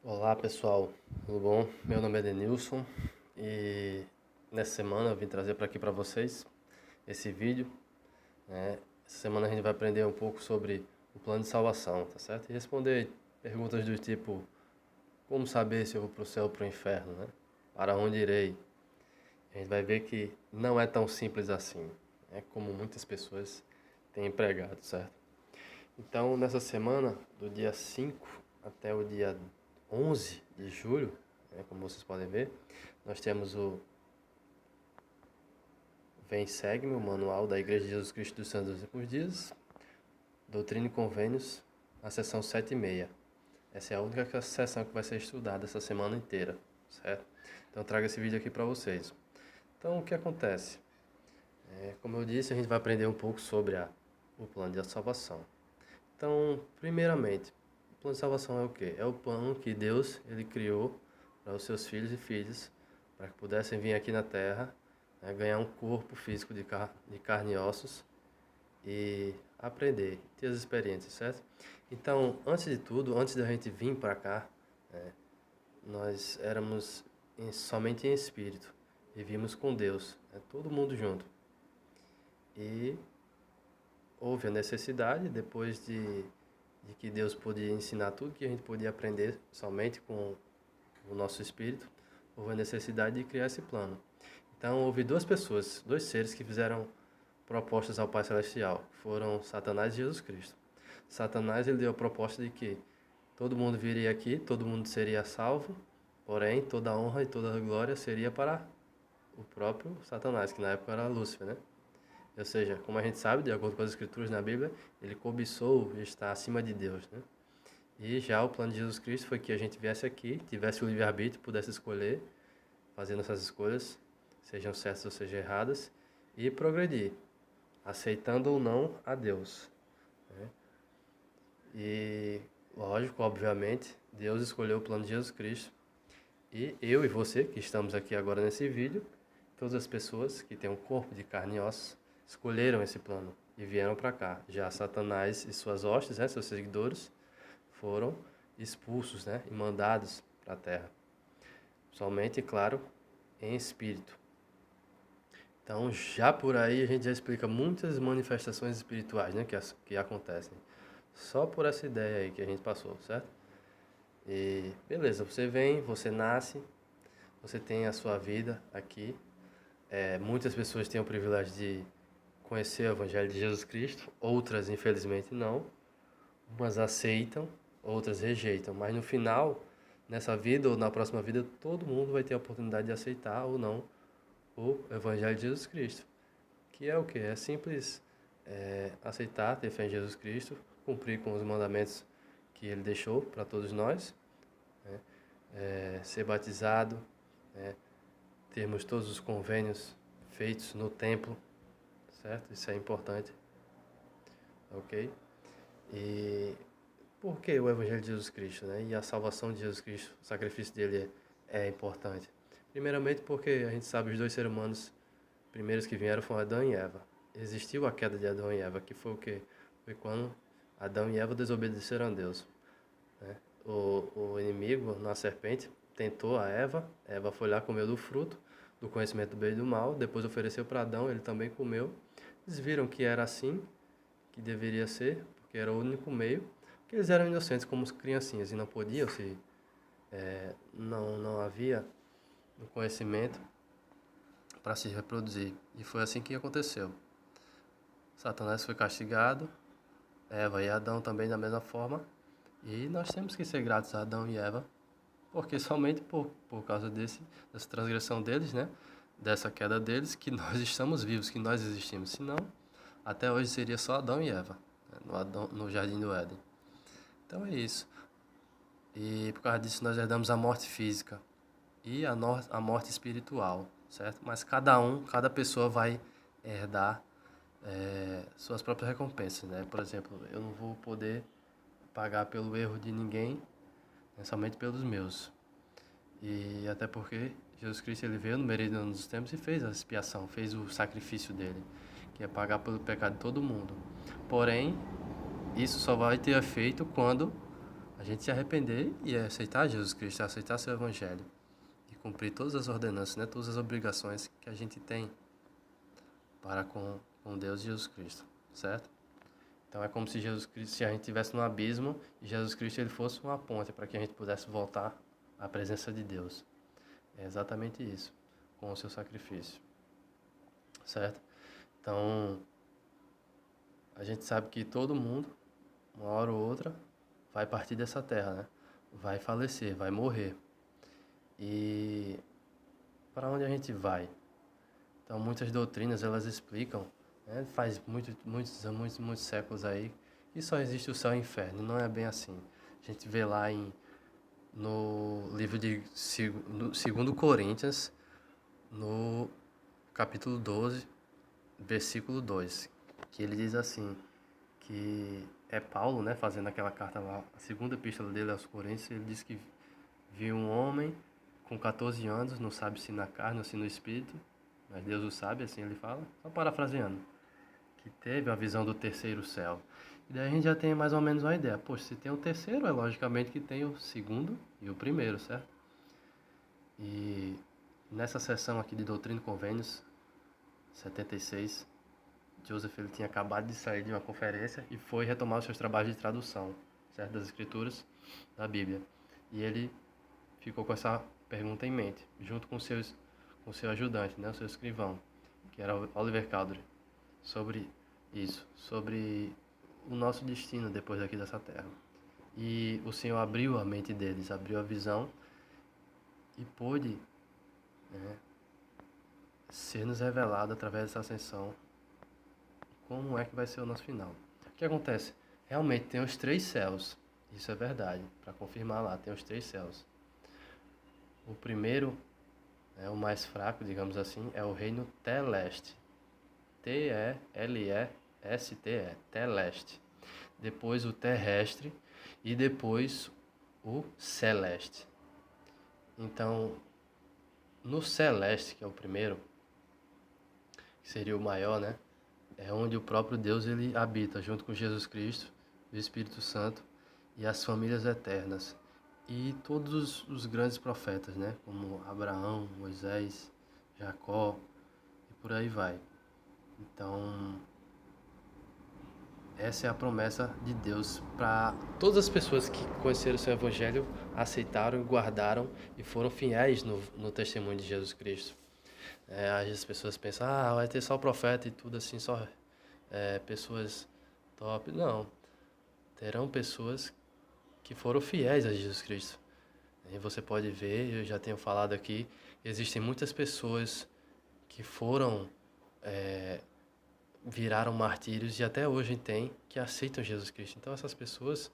Olá pessoal, tudo bom? Meu nome é Denilson e nessa semana eu vim trazer para aqui para vocês esse vídeo, né? Essa semana a gente vai aprender um pouco sobre o plano de salvação, tá certo? E responder perguntas do tipo: como saber se eu vou para o céu ou para o inferno, né? Para onde irei? A gente vai ver que não é tão simples assim, né? Como muitas pessoas têm pregado, certo? Então, nessa semana, do dia 5 até o dia 11 de julho, né, como vocês podem ver, nós temos o Vem Segue-me, o manual da Igreja de Jesus Cristo dos Santos dos Últimos Dias, Doutrina e Convênios, a sessão 7 e meia. Essa é a única sessão que vai ser estudada essa semana inteira, certo? Então, eu trago esse vídeo aqui para vocês. Então, o que acontece? Como eu disse, a gente vai aprender um pouco sobre o plano de salvação. Então, primeiramente, o plano de salvação é o quê? É o plano que Deus ele criou para os seus filhos e filhas, para que pudessem vir aqui na Terra, né, ganhar um corpo físico de carne e ossos e aprender, ter as experiências, certo? Então, antes de tudo, antes da gente vir para cá, né, nós éramos somente em espírito, vivíamos com Deus, né, todo mundo junto. E houve a necessidade, depois de que Deus podia ensinar tudo que a gente podia aprender somente com o nosso espírito, houve a necessidade de criar esse plano. Então, houve duas pessoas, dois seres que fizeram propostas ao Pai Celestial, que foram Satanás e Jesus Cristo. Satanás ele deu a proposta de que todo mundo viria aqui, todo mundo seria salvo, porém toda a honra e toda a glória seria para o próprio Satanás, que na época era Lúcifer, né? Ou seja, como a gente sabe, de acordo com as escrituras na Bíblia, ele cobiçou estar acima de Deus, né? E já o plano de Jesus Cristo foi que a gente viesse aqui, tivesse o livre-arbítrio, pudesse escolher, fazendo essas escolhas, sejam certas ou sejam erradas, e progredir, aceitando ou não a Deus, né? E, lógico, obviamente, Deus escolheu o plano de Jesus Cristo. E eu e você, que estamos aqui agora nesse vídeo, todas as pessoas que têm um corpo de carne e ossos, escolheram esse plano e vieram para cá. Já Satanás e suas hostes, né, seus seguidores, foram expulsos, né, e mandados para a terra. Somente, claro, em espírito. Então, já por aí a gente já explica muitas manifestações espirituais, né, que acontecem. Só por essa ideia aí que a gente passou, certo? E beleza, você vem, você nasce, você tem a sua vida aqui. Muitas pessoas têm o privilégio de conhecer o Evangelho de Jesus Cristo, outras infelizmente não. Umas aceitam, outras rejeitam, mas no final, nessa vida ou na próxima vida, todo mundo vai ter a oportunidade de aceitar ou não o Evangelho de Jesus Cristo. Que é o que? É simples aceitar, ter fé em Jesus Cristo, cumprir com os mandamentos que ele deixou para todos nós, né? Ser batizado, né? Termos todos os convênios feitos no templo, certo? Isso é importante, ok? E por que o Evangelho de Jesus Cristo, né? E a salvação de Jesus Cristo, o sacrifício dele é importante? Primeiramente porque a gente sabe os dois seres humanos primeiros que vieram foram Adão e Eva. Existiu a queda de Adão e Eva, que foi o quê? Foi quando Adão e Eva desobedeceram a Deus, né? O inimigo, na serpente, tentou a Eva. Eva foi lá, comeu do fruto do conhecimento do bem e do mal. Depois ofereceu para Adão, ele também comeu. Eles viram que era assim que deveria ser, porque era o único meio. Que eles eram inocentes como criancinhas e não podiam se não havia o conhecimento para se reproduzir. E foi assim que aconteceu. Satanás foi castigado, Eva e Adão também da mesma forma. E nós temos que ser gratos a Adão e Eva, porque somente por causa dessa transgressão deles, né? Dessa queda deles, que nós estamos vivos, que nós existimos. Senão, até hoje seria só Adão e Eva, né? No jardim do Éden. Então é isso. E por causa disso nós herdamos a morte física e a morte espiritual, certo? Mas cada pessoa vai herdar suas próprias recompensas, né? Por exemplo, eu não vou poder pagar pelo erro de ninguém, né? Somente pelos meus. E até porque Jesus Cristo ele veio no meridiano dos tempos e fez a expiação, fez o sacrifício dele, que é pagar pelo pecado de todo mundo. Porém, isso só vai ter efeito quando a gente se arrepender e aceitar Jesus Cristo, aceitar seu evangelho e cumprir todas as ordenanças, né? Todas as obrigações que a gente tem para com Deus e Jesus Cristo, certo? Então é como se Jesus Cristo, se a gente estivesse num abismo e Jesus Cristo ele fosse uma ponte para que a gente pudesse voltar à presença de Deus. É exatamente isso, com o seu sacrifício, certo? Então, a gente sabe que todo mundo, uma hora ou outra, vai partir dessa terra, né? Vai falecer, vai morrer. E para onde a gente vai? Então, muitas doutrinas, elas explicam, né? Faz muitos séculos aí, que só existe o céu e o inferno. Não é bem assim. A gente vê lá no livro de 2 Coríntios, no capítulo 12, versículo 2, que ele diz assim, que é Paulo, né, fazendo aquela carta lá, a segunda epístola dele aos Coríntios, ele diz que viu um homem com 14 anos, não sabe se na carne ou se no espírito, mas Deus o sabe, assim ele fala, só parafraseando, que teve a visão do terceiro céu. E daí a gente já tem mais ou menos uma ideia. Poxa, se tem o terceiro, é logicamente que tem o segundo e o primeiro, certo? E nessa sessão aqui de Doutrina e Convênios, 76, Joseph ele tinha acabado de sair de uma conferência e foi retomar os seus trabalhos de tradução, certo? Das escrituras da Bíblia. E ele ficou com essa pergunta em mente, junto com o seu ajudante, né? O seu escrivão, que era Oliver Cowdery, sobre isso, sobre o nosso destino depois daqui dessa terra. E o Senhor abriu a mente deles, abriu a visão e pôde, né, ser nos revelado através dessa ascensão como é que vai ser o nosso final. O que acontece? Realmente tem os 3 céus, isso é verdade, para confirmar lá, tem os 3 céus. O primeiro, o mais fraco, digamos assim, é o reino teleste. Teleste, teleste. Depois o terrestre e depois o celeste. Então, no celeste, que é o primeiro, que seria o maior, né? É onde o próprio Deus ele habita, junto com Jesus Cristo, o Espírito Santo e as famílias eternas. E todos os grandes profetas, né? Como Abraão, Moisés, Jacó e por aí vai. Então, essa é a promessa de Deus para todas as pessoas que conheceram o seu Evangelho, aceitaram, guardaram e foram fiéis no testemunho de Jesus Cristo. Às vezes as pessoas pensam, vai ter só profeta e tudo assim, só pessoas top. Não, terão pessoas que foram fiéis a Jesus Cristo. E você pode ver, eu já tenho falado aqui, existem muitas pessoas que foram, viraram martírios e até hoje tem, que aceitam Jesus Cristo. Então essas pessoas,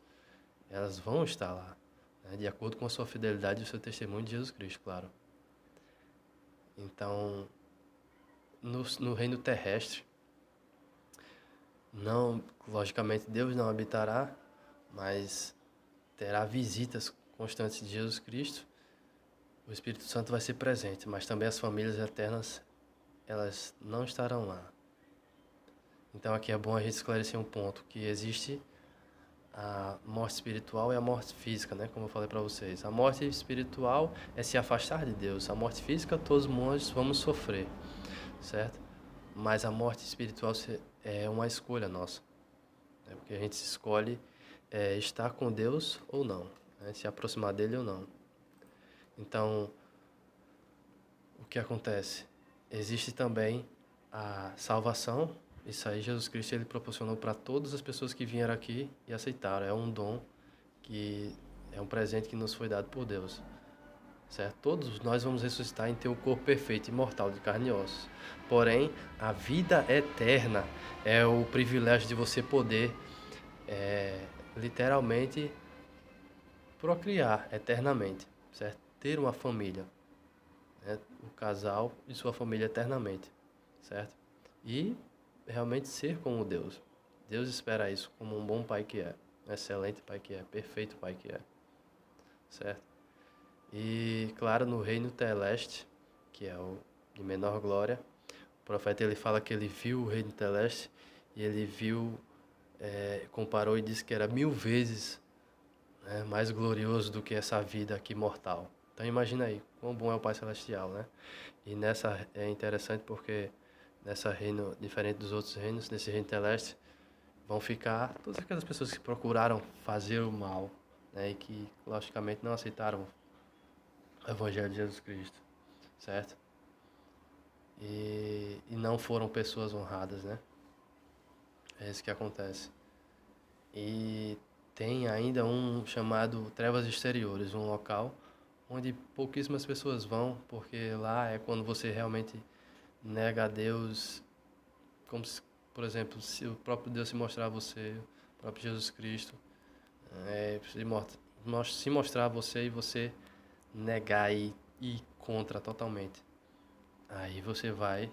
elas vão estar lá, né, de acordo com a sua fidelidade e o seu testemunho de Jesus Cristo, claro. Então, no reino terrestre, não, logicamente Deus não habitará, mas terá visitas constantes de Jesus Cristo. O Espírito Santo vai ser presente, mas também as famílias eternas, elas não estarão lá. Então aqui é bom a gente esclarecer um ponto, que existe a morte espiritual e a morte física, né? Como eu falei para vocês. A morte espiritual é se afastar de Deus. A morte física, todos nós vamos sofrer, certo? Mas a morte espiritual é uma escolha nossa, né? Porque a gente escolhe estar com Deus ou não, né? Se aproximar dele ou não. Então, o que acontece? Existe também a salvação. Isso aí Jesus Cristo ele proporcionou para todas as pessoas que vieram aqui e aceitaram. É um dom, que é um presente que nos foi dado por Deus, certo? Todos nós vamos ressuscitar em ter um corpo perfeito, imortal, de carne e ossos. Porém, a vida eterna é o privilégio de você poder, literalmente, procriar eternamente, certo? Ter uma família, né? O casal e sua família eternamente, certo? E realmente ser como Deus. Deus espera isso como um bom pai que é, um excelente pai que é, perfeito pai que é, certo? E, claro, no reino celeste, que é o de menor glória, o profeta ele fala que ele viu o reino celeste e ele viu, comparou e disse que era 1000 vezes, né, mais glorioso do que essa vida aqui mortal. Então imagina aí, quão bom é o Pai Celestial, né? E nessa é interessante porque nessa reino, diferente dos outros reinos, nesse reino celeste, vão ficar todas aquelas pessoas que procuraram fazer o mal, né? E que, logicamente, não aceitaram o Evangelho de Jesus Cristo, certo? E não foram pessoas honradas, né? É isso que acontece. E tem ainda um chamado Trevas Exteriores, um local onde pouquíssimas pessoas vão, porque lá é quando você realmente nega a Deus, como se, por exemplo, se o próprio Deus se mostrar a você, o próprio Jesus Cristo, se mostrar a você e você negar e ir contra totalmente. Aí você vai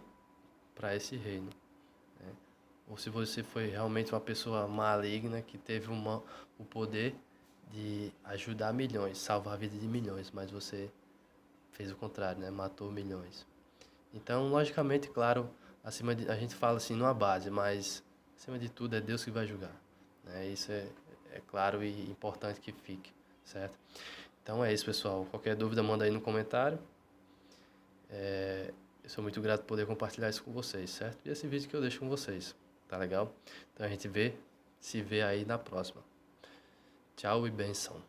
para esse reino. Ou se você foi realmente uma pessoa maligna que teve o poder de ajudar milhões, salvar a vida de milhões, mas você fez o contrário, né? Matou milhões. Então, logicamente, claro, a gente fala assim numa base, mas acima de tudo é Deus que vai julgar, né? Isso é claro e importante que fique, certo? Então é isso, pessoal. Qualquer dúvida, manda aí no comentário. Eu sou muito grato por poder compartilhar isso com vocês, certo? E esse vídeo que eu deixo com vocês, tá legal? Então a gente se vê aí na próxima. Tchau e benção.